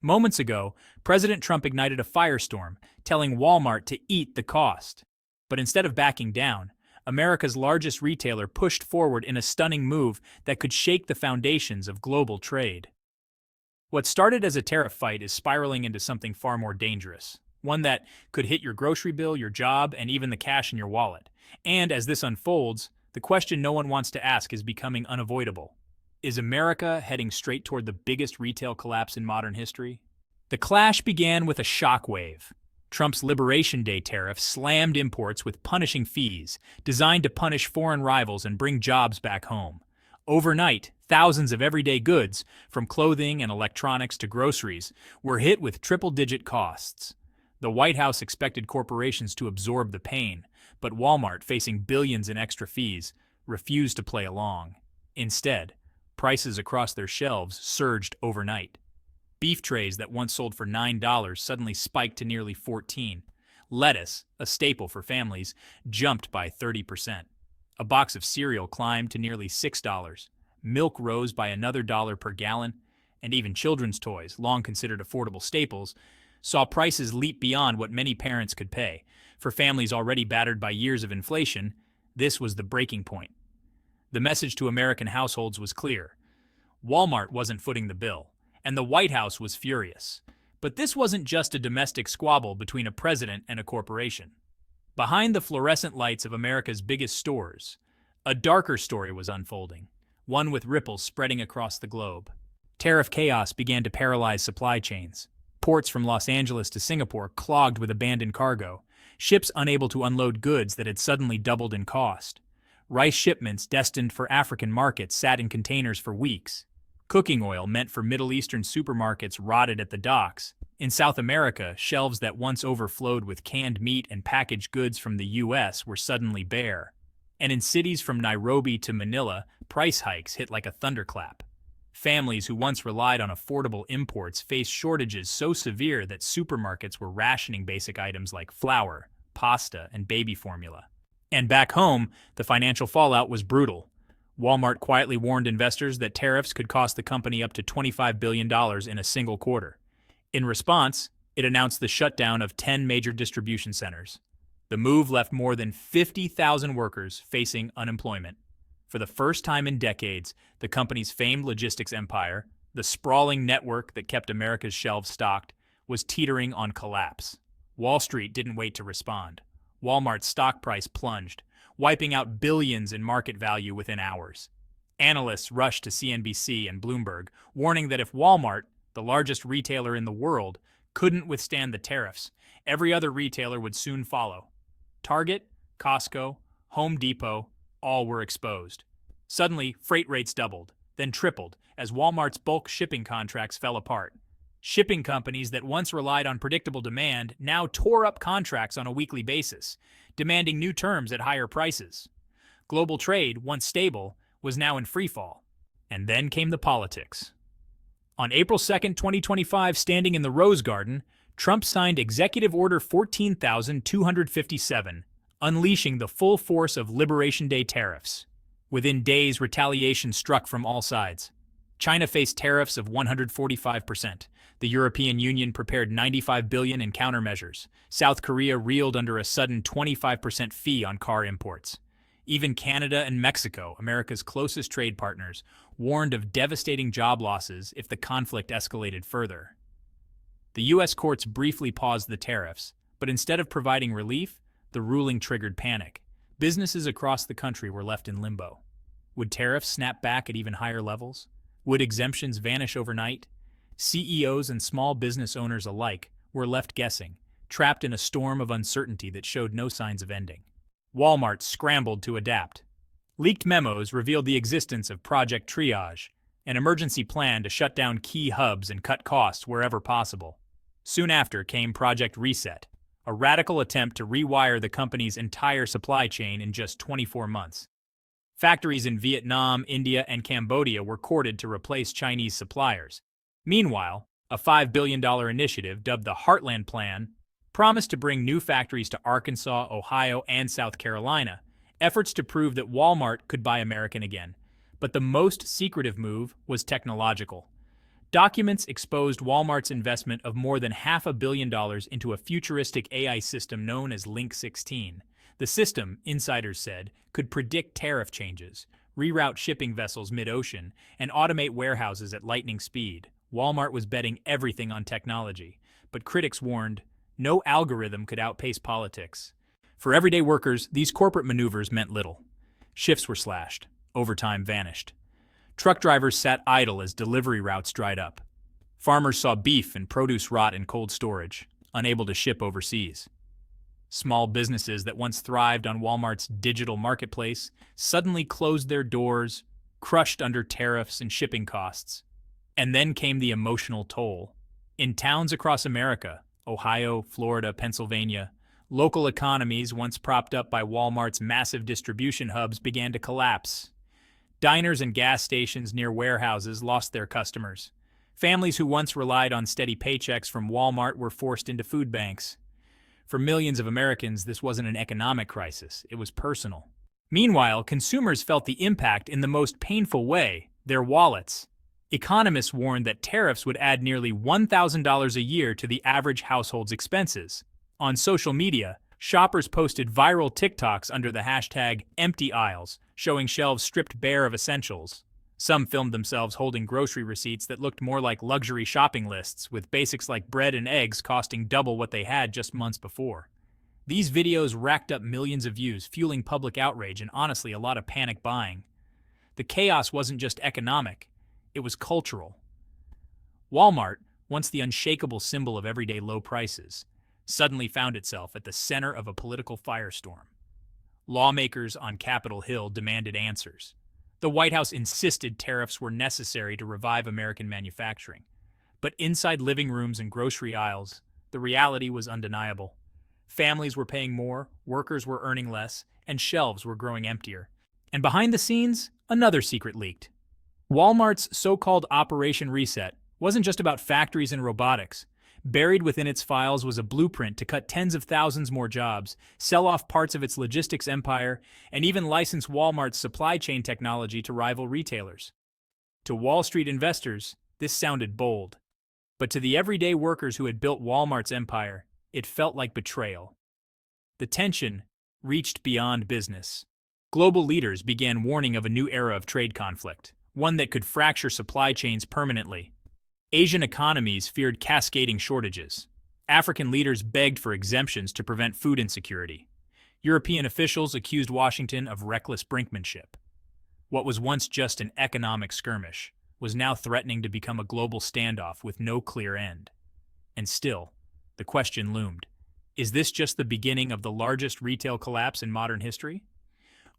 Moments ago, President Trump ignited a firestorm, telling Walmart to eat the cost. But instead of backing down, America's largest retailer pushed forward in a stunning move that could shake the foundations of global trade. What started as a tariff fight is spiraling into something far more dangerous, one that could hit your grocery bill, your job, and even the cash in your wallet. And as this unfolds, the question no one wants to ask is becoming unavoidable. Is America heading straight toward the biggest retail collapse in modern history? The clash began with a shockwave. Trump's Liberation Day tariff slammed imports with punishing fees, designed to punish foreign rivals and bring jobs back home. Overnight, thousands of everyday goods, from clothing and electronics to groceries, were hit with triple-digit costs. The White House expected corporations to absorb the pain, but Walmart, facing billions in extra fees, refused to play along. Instead, prices across their shelves surged overnight. Beef trays that once sold for $9 suddenly spiked to nearly $14. Lettuce, a staple for families, jumped by 30%. A box of cereal climbed to nearly $6. Milk rose by another dollar per gallon, and even children's toys, long considered affordable staples, saw prices leap beyond what many parents could pay. For families already battered by years of inflation, this was the breaking point. The message to American households was clear. Walmart wasn't footing the bill, and the White House was furious. But this wasn't just a domestic squabble between a president and a corporation. Behind the fluorescent lights of America's biggest stores, a darker story was unfolding, one with ripples spreading across the globe. Tariff chaos began to paralyze supply chains. Ports from Los Angeles to Singapore clogged with abandoned cargo, ships unable to unload goods that had suddenly doubled in cost. Rice shipments destined for African markets sat in containers for weeks. Cooking oil meant for Middle Eastern supermarkets rotted at the docks. In South America, shelves that once overflowed with canned meat and packaged goods from the U.S. were suddenly bare. And in cities from Nairobi to Manila, price hikes hit like a thunderclap. Families who once relied on affordable imports faced shortages so severe that supermarkets were rationing basic items like flour, pasta, and baby formula. And back home, the financial fallout was brutal. Walmart quietly warned investors that tariffs could cost the company up to $25 billion in a single quarter. In response, it announced the shutdown of 10 major distribution centers. The move left more than 50,000 workers facing unemployment. For the first time in decades, the company's famed logistics empire, the sprawling network that kept America's shelves stocked, was teetering on collapse. Wall Street didn't wait to respond. Walmart's stock price plunged, wiping out billions in market value within hours. Analysts rushed to CNBC and Bloomberg, warning that if Walmart, the largest retailer in the world, couldn't withstand the tariffs, every other retailer would soon follow. Target, Costco, Home Depot, all were exposed. Suddenly, freight rates doubled, then tripled, as Walmart's bulk shipping contracts fell apart. Shipping companies that once relied on predictable demand now tore up contracts on a weekly basis, demanding new terms at higher prices. Global trade, once stable, was now in freefall. And then came the politics. On April 2, 2025, standing in the Rose Garden, Trump signed Executive Order 14,257, unleashing the full force of Liberation Day tariffs. Within days, retaliation struck from all sides. China faced tariffs of 145%. The European Union prepared $95 billion in countermeasures. South Korea reeled under a sudden 25% fee on car imports. Even Canada and Mexico, America's closest trade partners, warned of devastating job losses if the conflict escalated further. The U.S. courts briefly paused the tariffs, but instead of providing relief, the ruling triggered panic. Businesses across the country were left in limbo. Would tariffs snap back at even higher levels? Would exemptions vanish overnight? CEOs and small business owners alike were left guessing, trapped in a storm of uncertainty that showed no signs of ending. Walmart scrambled to adapt. Leaked memos revealed the existence of Project Triage, an emergency plan to shut down key hubs and cut costs wherever possible. Soon after came Project Reset, a radical attempt to rewire the company's entire supply chain in just 24 months. Factories in Vietnam, India, and Cambodia were courted to replace Chinese suppliers. Meanwhile, a $5 billion initiative dubbed the Heartland Plan promised to bring new factories to Arkansas, Ohio, and South Carolina, efforts to prove that Walmart could buy American again. But the most secretive move was technological. Documents exposed Walmart's investment of more than $500 million into a futuristic AI system known as Link 16. The system, insiders said, could predict tariff changes, reroute shipping vessels mid-ocean, and automate warehouses at lightning speed. Walmart was betting everything on technology, but critics warned no algorithm could outpace politics. For everyday workers, these corporate maneuvers meant little. Shifts were slashed. Overtime vanished. Truck drivers sat idle as delivery routes dried up. Farmers saw beef and produce rot in cold storage, unable to ship overseas. Small businesses that once thrived on Walmart's digital marketplace suddenly closed their doors, crushed under tariffs and shipping costs. And then came the emotional toll. In towns across America, Ohio, Florida, Pennsylvania, local economies once propped up by Walmart's massive distribution hubs began to collapse. Diners and gas stations near warehouses lost their customers. Families who once relied on steady paychecks from Walmart were forced into food banks. For millions of Americans, this wasn't an economic crisis, it was personal. Meanwhile, consumers felt the impact in the most painful way, their wallets. Economists warned that tariffs would add nearly $1,000 a year to the average household's expenses. On social media, shoppers posted viral TikToks under the hashtag empty aisles, showing shelves stripped bare of essentials. Some filmed themselves holding grocery receipts that looked more like luxury shopping lists, with basics like bread and eggs costing double what they had just months before. These videos racked up millions of views, fueling public outrage and honestly a lot of panic buying. The chaos wasn't just economic, it was cultural. Walmart, once the unshakable symbol of everyday low prices, suddenly found itself at the center of a political firestorm. Lawmakers on Capitol Hill demanded answers. The White House insisted tariffs were necessary to revive American manufacturing. But inside living rooms and grocery aisles, the reality was undeniable. Families were paying more, workers were earning less, and shelves were growing emptier. And behind the scenes, another secret leaked. Walmart's so-called Operation Reset wasn't just about factories and robotics. Buried within its files was a blueprint to cut tens of thousands more jobs, sell off parts of its logistics empire, and even license Walmart's supply chain technology to rival retailers. To Wall Street investors, this sounded bold. But to the everyday workers who had built Walmart's empire, it felt like betrayal. The tension reached beyond business. Global leaders began warning of a new era of trade conflict, one that could fracture supply chains permanently. Asian economies feared cascading shortages. African leaders begged for exemptions to prevent food insecurity. European officials accused Washington of reckless brinkmanship. What was once just an economic skirmish was now threatening to become a global standoff with no clear end. And still, the question loomed. Is this just the beginning of the largest retail collapse in modern history?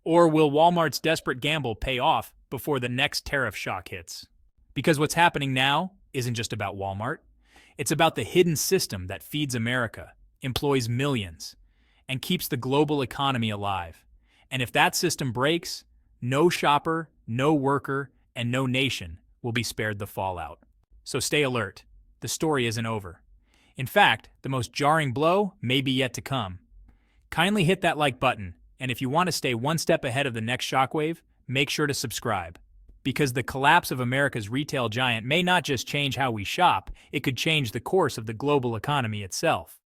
Or will Walmart's desperate gamble pay off before the next tariff shock hits? Because what's happening now isn't just about Walmart. It's about the hidden system that feeds America, employs millions, and keeps the global economy alive. And if that system breaks, no shopper, no worker, and no nation will be spared the fallout. So stay alert. The story isn't over. In fact, the most jarring blow may be yet to come. Kindly hit that like button, and if you want to stay one step ahead of the next shockwave, make sure to subscribe. Because the collapse of America's retail giant may not just change how we shop, it could change the course of the global economy itself.